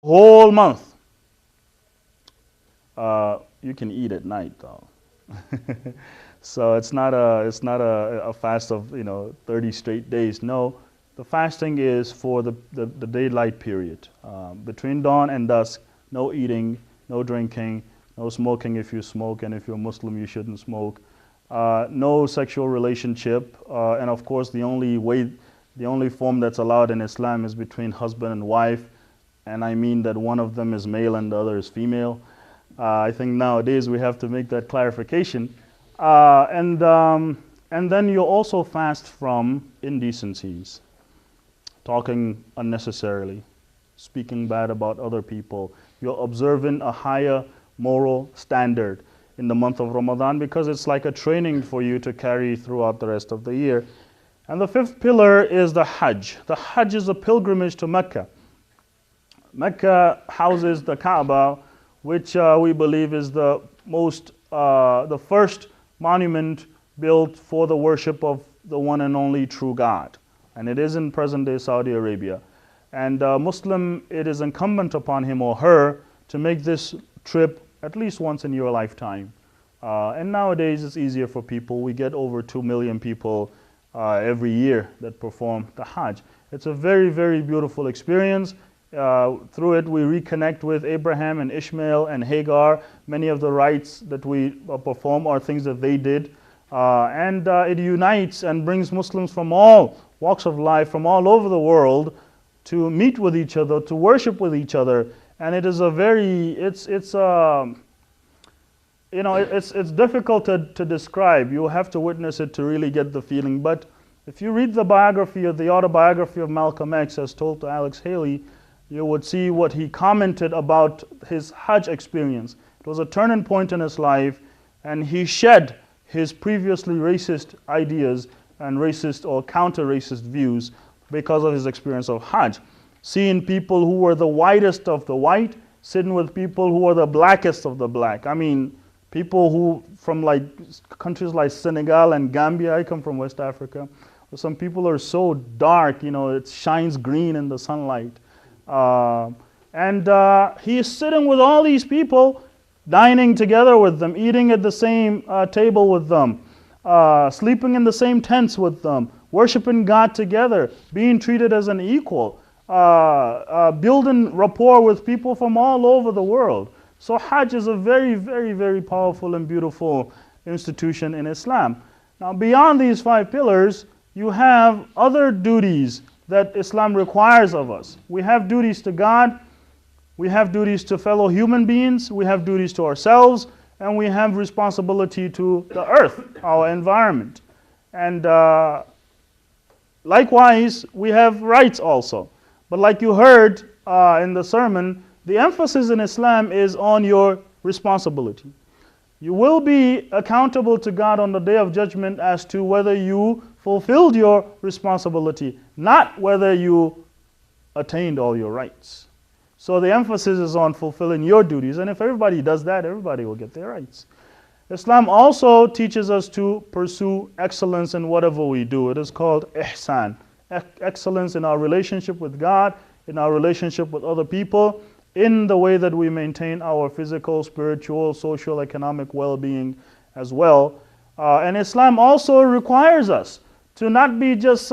whole month. You can eat at night though. So it's not a fast of 30 straight days. No, the fasting is for the daylight period. Between dawn and dusk, no eating, no drinking, no smoking if you smoke, and if you're Muslim you shouldn't smoke. No sexual relationship, and of course the only form that's allowed in Islam is between husband and wife, and I mean that one of them is male and the other is female. I think nowadays we have to make that clarification. And then you also fast from indecencies, talking unnecessarily, speaking bad about other people. You're observing a higher moral standard in the month of Ramadan because it's like a training for you to carry throughout the rest of the year. And the fifth pillar is the Hajj. The Hajj is a pilgrimage to Mecca. Mecca houses the Kaaba, which we believe is the first monument built for the worship of the one and only true God. And it is in present-day Saudi Arabia. And Muslim, it is incumbent upon him or her to make this trip at least once in your lifetime. And nowadays it's easier for people. We get over 2 million people every year that perform the Hajj. It's a very, very beautiful experience. Through it we reconnect with Abraham and Ishmael and Hagar. Many of the rites that we perform are things that they did. And it unites and brings Muslims from all walks of life, from all over the world, to meet with each other, to worship with each other. And it is a very, it's difficult to describe. You have to witness it to really get the feeling. But if you read the biography or the autobiography of Malcolm X as told to Alex Haley, you would see what he commented about his Hajj experience. It was a turning point in his life, and he shed his previously racist ideas and racist or counter-racist views because of his experience of Hajj. Seeing people who were the whitest of the white, sitting with people who were the blackest of the black. I mean, people who from like countries like Senegal and Gambia, I come from West Africa, some people are so dark, it shines green in the sunlight. He is sitting with all these people, dining together with them, eating at the same table with them, sleeping in the same tents with them, worshiping God together, being treated as an equal, building rapport with people from all over the world. So Hajj is a very, very, very powerful and beautiful institution in Islam. Now beyond these 5 pillars, you have other duties that Islam requires of us. We have duties to God, we have duties to fellow human beings, we have duties to ourselves, and we have responsibility to the earth, our environment. And likewise, we have rights also. But like you heard in the sermon, the emphasis in Islam is on your responsibility. You will be accountable to God on the Day of Judgment as to whether you fulfilled your responsibility, not whether you attained all your rights. So the emphasis is on fulfilling your duties, and if everybody does that, everybody will get their rights. Islam also teaches us to pursue excellence in whatever we do. It is called ihsan, excellence in our relationship with God, in our relationship with other people, in the way that we maintain our physical, spiritual, social, economic well-being as well. And Islam also requires us to not be just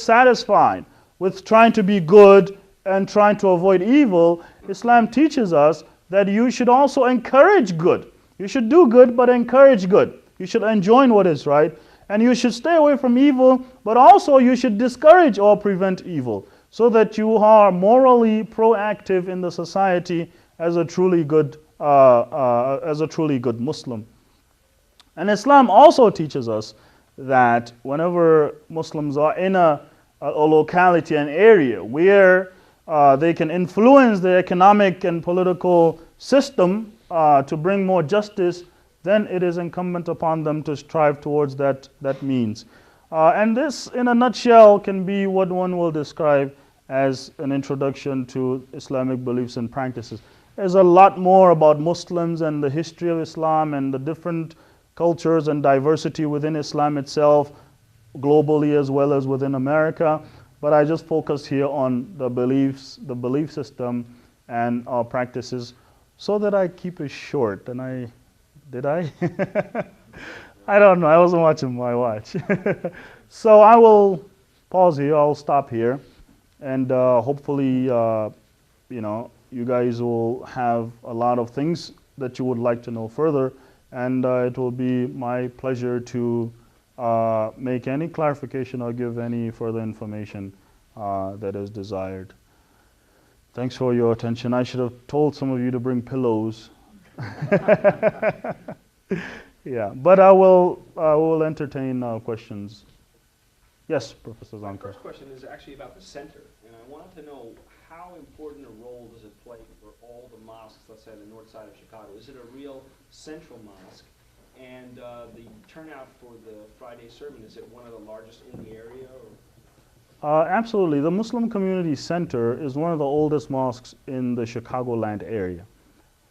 satisfied with trying to be good and trying to avoid evil. Islam teaches us that you should also encourage good. You should do good, but encourage good. You should enjoin what is right, and you should stay away from evil, but also you should discourage or prevent evil, so that you are morally proactive in the society as a truly good Muslim. And Islam also teaches us that whenever Muslims are in a locality, an area where they can influence the economic and political system to bring more justice, then it is incumbent upon them to strive towards that means. And this, in a nutshell, can be what one will describe as an introduction to Islamic beliefs and practices. There's a lot more about Muslims and the history of Islam and the different cultures and diversity within Islam itself, globally as well as within America. but I just focus here on the beliefs, the belief system, and our practices, so that I keep it short. And did I? I don't know. I wasn't watching my watch. So I will pause here. I'll stop here, and hopefully, you guys will have a lot of things that you would like to know further, and it will be my pleasure to make any clarification or give any further information that is desired. Thanks for your attention. I should have told some of you to bring pillows. Yeah, but I will entertain questions. Yes, Professor Zanka. My first question is actually about the center, and I wanted to know how important a role does it play for all the mosques, let's say on the north side of Chicago? Is it a real central mosque? And the turnout for the Friday sermon, is it one of the largest in the area? Absolutely. The Muslim Community Center is one of the oldest mosques in the Chicagoland area.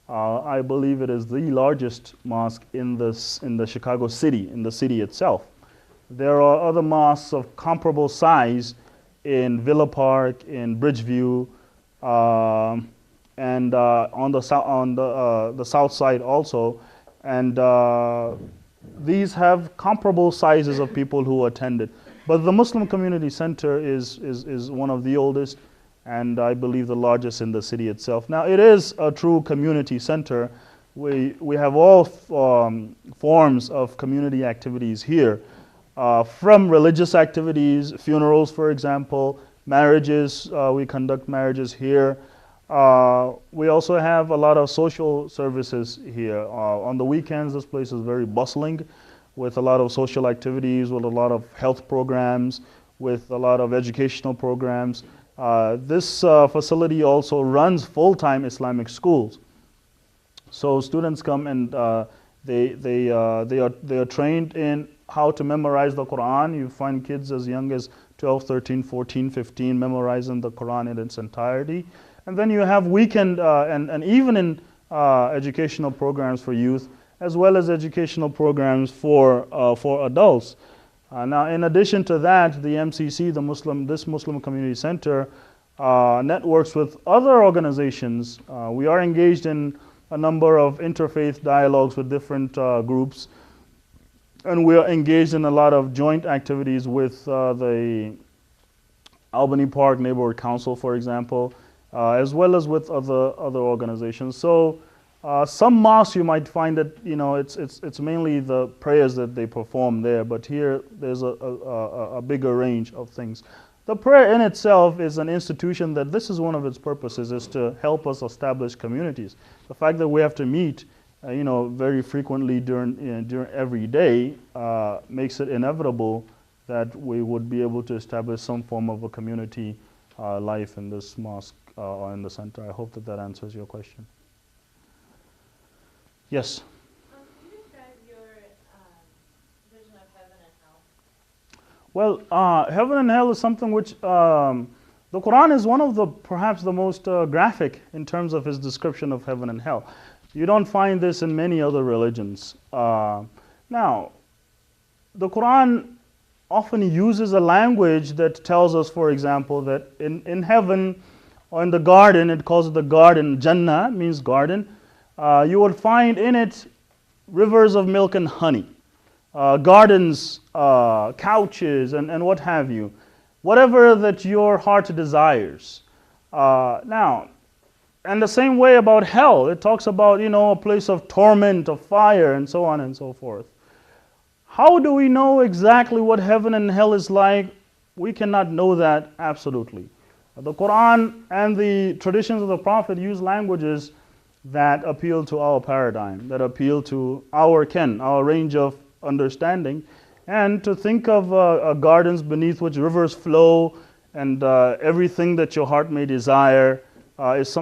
I believe it is the largest mosque in the Chicago city, in the city itself. There are other mosques of comparable size in Villa Park, in Bridgeview, and on the south side also. And these have comparable sizes of people who attended. But the Muslim Community Center is one of the oldest, and I believe the largest in the city itself. Now, it is a true community center. We have all forms of community activities here, from religious activities, funerals, for example, marriages. We conduct marriages here. We also have a lot of social services here. On the weekends, this place is very bustling with a lot of social activities, with a lot of health programs, with a lot of educational programs. This facility also runs full-time Islamic schools. So students come and they are trained in how to memorize the Quran. You find kids as young as 12, 13, 14, 15 memorizing the Quran in its entirety. And then you have weekend and evening educational programs for youth, as well as educational programs for adults. Now, in addition to that, the MCC, this Muslim Community Center, networks with other organizations. We are engaged in a number of interfaith dialogues with different groups, and we are engaged in a lot of joint activities with the Albany Park Neighborhood Council, for example, as well as with other organizations. So some mosques you might find that it's mainly the prayers that they perform there, but here there's a bigger range of things. The prayer in itself is an institution that this is one of its purposes, is to help us establish communities. The fact that we have to meet very frequently during every day makes it inevitable that we would be able to establish some form of a community life in this mosque or in the center. I hope that answers your question. Yes? Can you describe your vision of heaven and hell? Well, heaven and hell is something which the Quran is one of perhaps the most graphic in terms of its description of heaven and hell. You don't find this in many other religions. Now, the Quran often uses a language that tells us, for example, that in heaven or in the garden, it calls it the garden. Jannah means garden. You will find in it rivers of milk and honey, gardens, couches, and what have you. Whatever that your heart desires. Now, and the same way about hell, it talks about, a place of torment, of fire, and so on and so forth. How do we know exactly what heaven and hell is like? We cannot know that absolutely. The Quran and the traditions of the Prophet use languages that appeal to our paradigm, that appeal to our range of understanding, and to think of gardens beneath which rivers flow and everything that your heart may desire is something